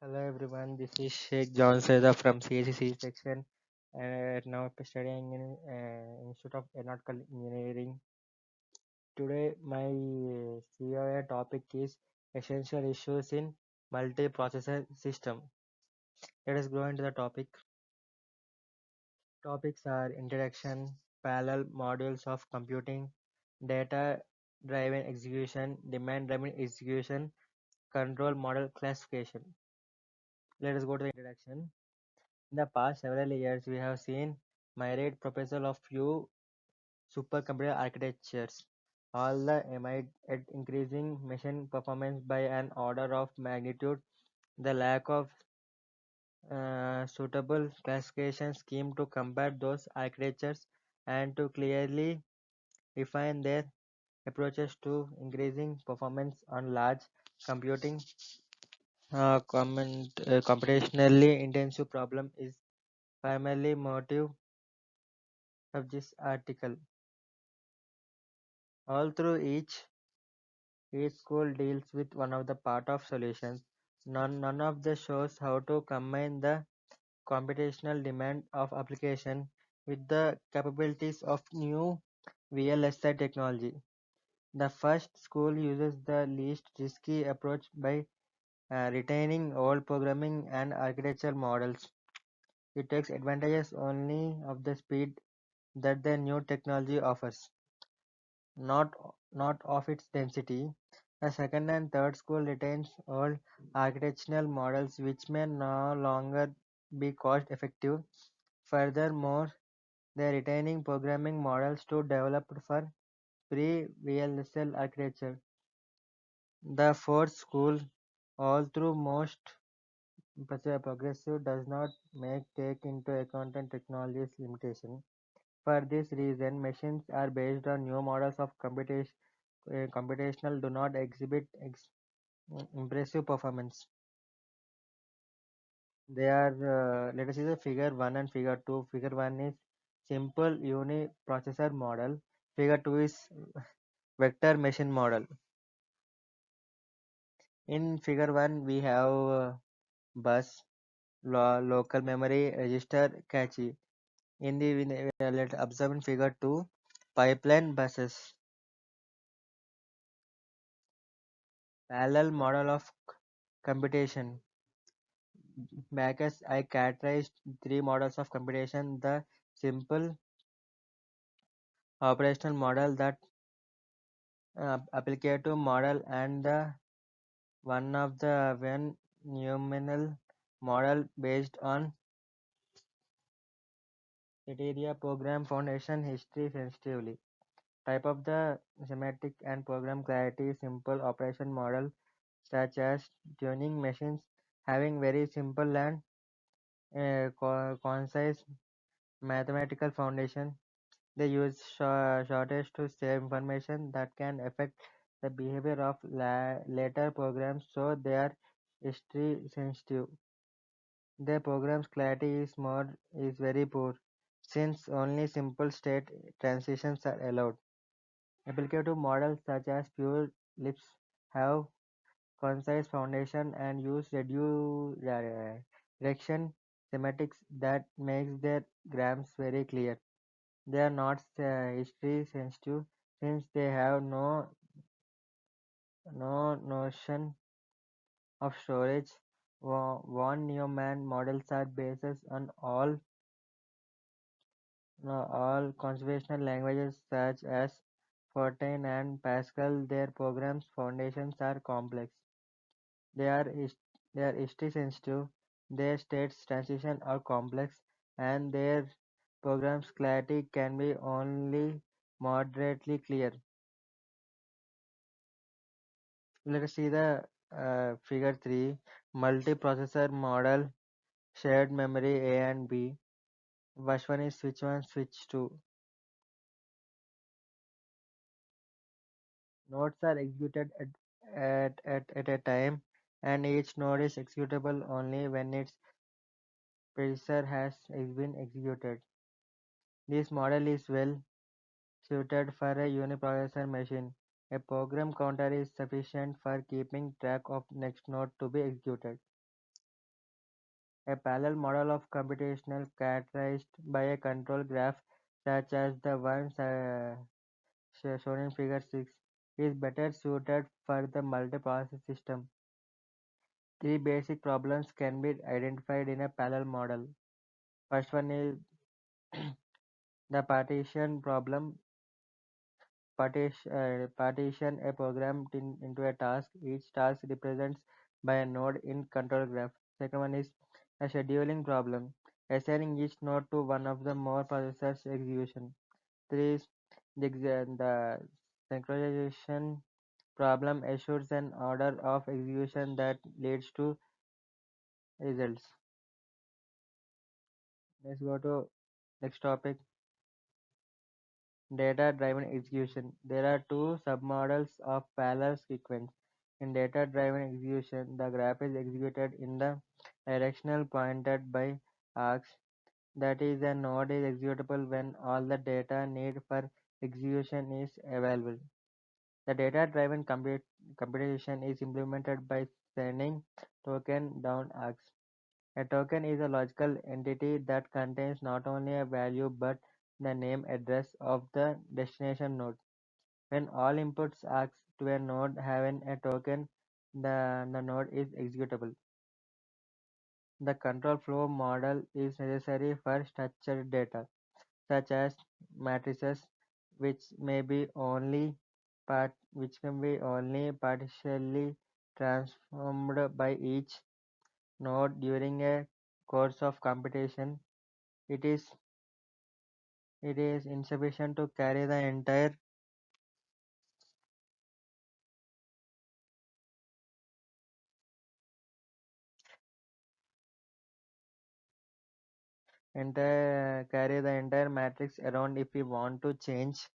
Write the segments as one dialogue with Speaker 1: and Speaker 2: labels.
Speaker 1: Hello everyone, this is Sheikh John Seda from CACC section and now studying in Institute of Aeronautical Engineering. Today my COA topic is essential issues in multiprocessor system. Let us go into the topic. Topics are introduction, parallel modules of computing, data driven execution, demand driven execution, control model classification. Let us go to the introduction. In the past several years, we have seen myriad proposal of few supercomputer architectures, all the aimed at increasing machine performance by an order of magnitude. The lack of suitable classification scheme to compare those architectures and to clearly define their approaches to increasing performance on large computing computationally intensive problem is primarily motive of this article. All through each school deals with one of the part of solutions. None of the shows how to combine the computational demand of application with the capabilities of new VLSI technology. The first school uses the least risky approach by retaining old programming and architectural models. It takes advantages only of the speed that the new technology offers, not not of its density. The second and third school retains old architectural models which may no longer be cost effective. Furthermore, they are retaining programming models to develop for pre-VLSL architecture. The fourth school, all through most progressive, does not make take into account technology's limitation. For this reason, machines are based on new models of computational do not exhibit impressive performance. They are, let us see the figure 1 and figure 2. Figure 1 is simple uniprocessor model. Figure 2 is vector machine model. In figure 1, we have bus, local memory, register, cache. Let's observe in figure 2, pipeline buses. Parallel model of computation. Back as I characterized three models of computation, the simple operational model, that applicative model, and the one of the one nominal model based on criteria program foundation history sensitively. Type of the semantic and program clarity simple operation model such as tuning machines having very simple and concise mathematical foundation. They use shortage to save information that can affect the behavior of later programs, so they are history sensitive. Their program's clarity is very poor, since only simple state transitions are allowed. Applicative models such as pure lips have concise foundation and use reduced direction semantics that makes their grams very clear. They are not history sensitive since they have no notion of storage. Von Neumann models are based on all conservational languages such as Fortran and Pascal. Their programs foundations are complex. They are they are history sensitive. Their states transition are complex, and their program's clarity can be only moderately clear. Let us see the figure 3, multiprocessor model, shared memory A and B. First one is switch 1, switch 2. Nodes are executed at a time, and each node is executable only when its predecessor has been executed. This model is well suited for a uniprocessor machine. A program counter is sufficient for keeping track of next node to be executed. A parallel model of computational characterized by a control graph such as the one shown in figure 6 is better suited for the multiprocess system. Three basic problems can be identified in a parallel model. First one is the partition problem. Partition a program into a task. Each task represents by a node in control graph. Second one is a scheduling problem. Assigning each node to one of the more processors execution. Three is the synchronization problem assures an order of execution that leads to results. Let's go to next topic. Data-driven execution. There are two submodels of parallel sequence. In data-driven execution, the graph is executed in the directional pointed by arcs. That is, a node is executable when all the data needed for execution is available. The data-driven computation is implemented by sending token down arcs. A token is a logical entity that contains not only a value but the name address of the destination node. When all inputs asked to a node have a token, the node is executable. The control flow model is necessary for structured data, such as matrices, which may be only which can be only partially transformed by each node during a course of computation. It is it is insufficient to carry the entire matrix around if we want to change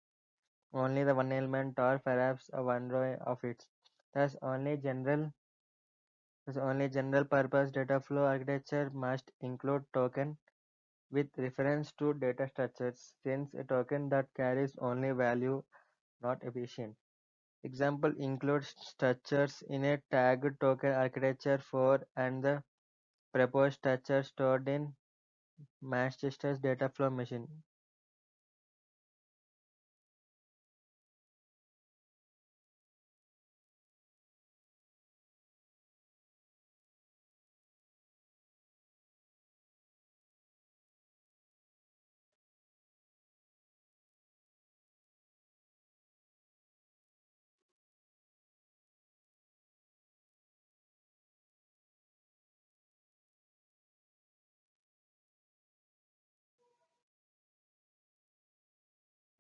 Speaker 1: only the one element or perhaps a one row of it. Thus only general purpose data flow architecture must include token with reference to data structures, since a token that carries only value not efficient. Example includes structures in a tagged token architecture for and the proposed structure stored in Manchester's data flow machine.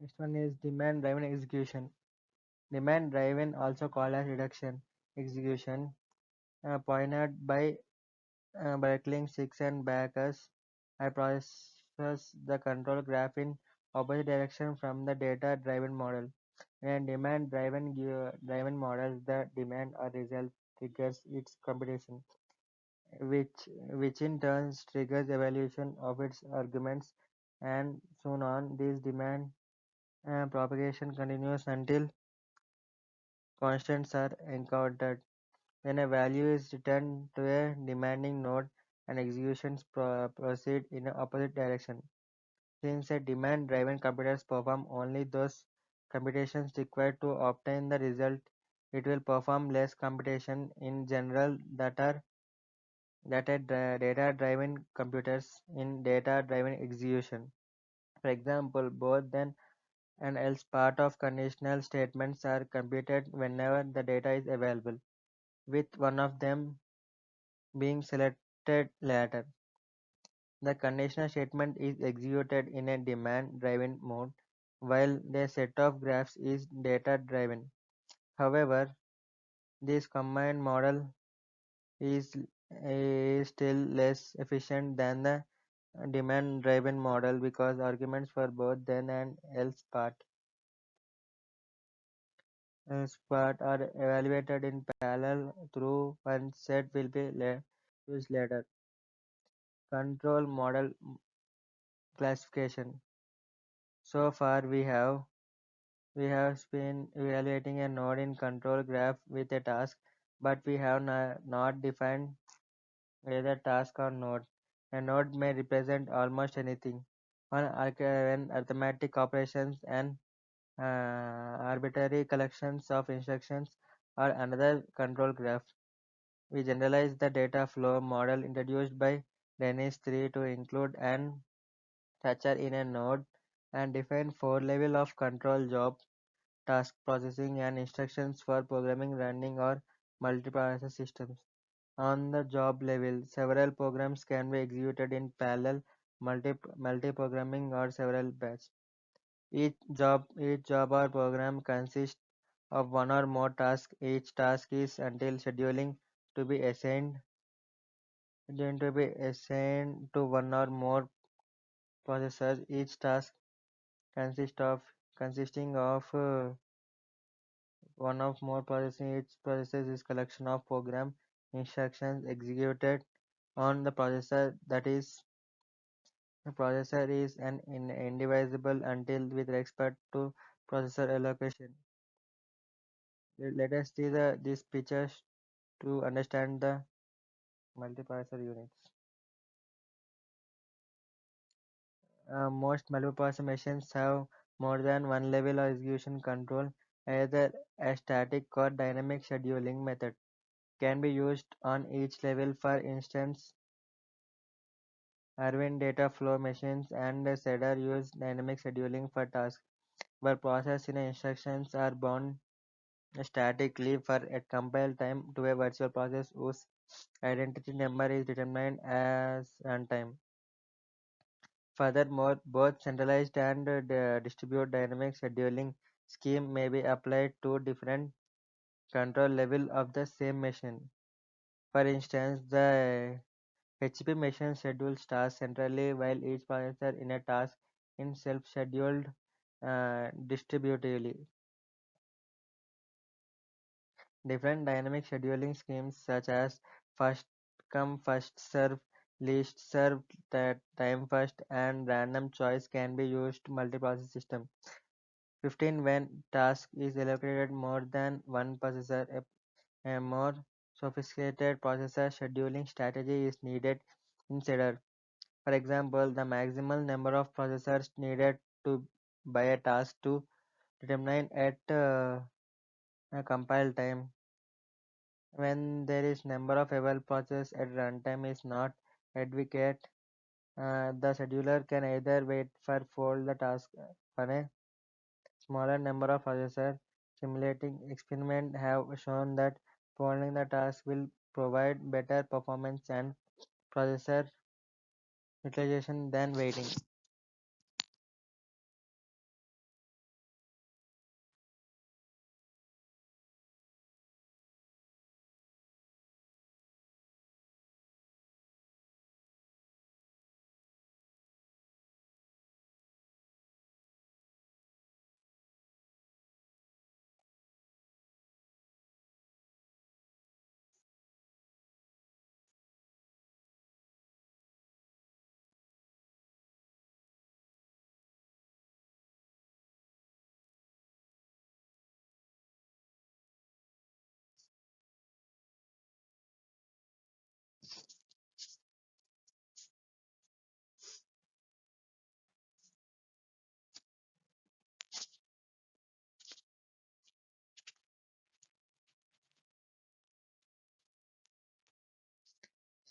Speaker 1: Next one is demand-driven execution. Demand-driven, also called as reduction execution, pointed by Berkeley 6 and Backus. I process the control graph in opposite direction from the data-driven model. In a demand-driven model, the demand or result triggers its computation, which in turn triggers evaluation of its arguments, and soon on this demand propagation continues until constants are encountered. When a value is returned to a demanding node, and executions proceed in the opposite direction. Since a demand-driven computers perform only those computations required to obtain the result, it will perform less computation in general that are data-driven computers in data-driven execution. For example, both then and else part of conditional statements are computed whenever the data is available, with one of them being selected later. The conditional statement is executed in a demand-driven mode, while the set of graphs is data-driven. However, this combined model is, is still less efficient than the demand-driven model because arguments for both then and else part are evaluated in parallel through one set will be used later. Control model classification. So far we have been evaluating a node in control graph with a task, but we have not defined whether task or node. A node may represent almost anything. When arithmetic operations and arbitrary collections of instructions or another control graph. We generalize the data flow model introduced by Dennis 3 to include an structure in a node and define four levels of control: job, task processing, and instructions for programming, running, or multiprocessor systems. On the job level, several programs can be executed in parallel, multi-programming, or several batch. Each job or program consists of one or more tasks. Each task is until to be assigned to one or more processors. Each task consists of consisting of one of more processing. Each process is collection of program instructions executed on the processor. That is, the processor is an indivisible until with respect to processor allocation. Let us see these pictures to understand the multiprocessor units. Most multiprocessor machines have more than one level of execution control. Either a static or dynamic scheduling method can be used on each level. For instance, Arwin data flow machines and Cedar use dynamic scheduling for tasks, where process in instructions are bound statically for a compile time to a virtual process whose identity number is determined as runtime. Furthermore, both centralized and distributed dynamic scheduling scheme may be applied to different control level of the same machine. For instance, the HP machine schedules tasks centrally while each processor in a task is self-scheduled distributively. Different dynamic scheduling schemes such as first come first serve, least served, time first, and random choice can be used to multiprocess system. 15. When task is allocated more than one processor, a more sophisticated processor scheduling strategy is needed in Cedar. For example, the maximal number of processors needed to by a task to determine at a compile time. When there is number of available processes at runtime is not adequate, the scheduler can either wait for fold the task for a smaller number of processors. Simulating experiments have shown that folding the task will provide better performance and processor utilization than waiting.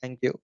Speaker 1: Thank you.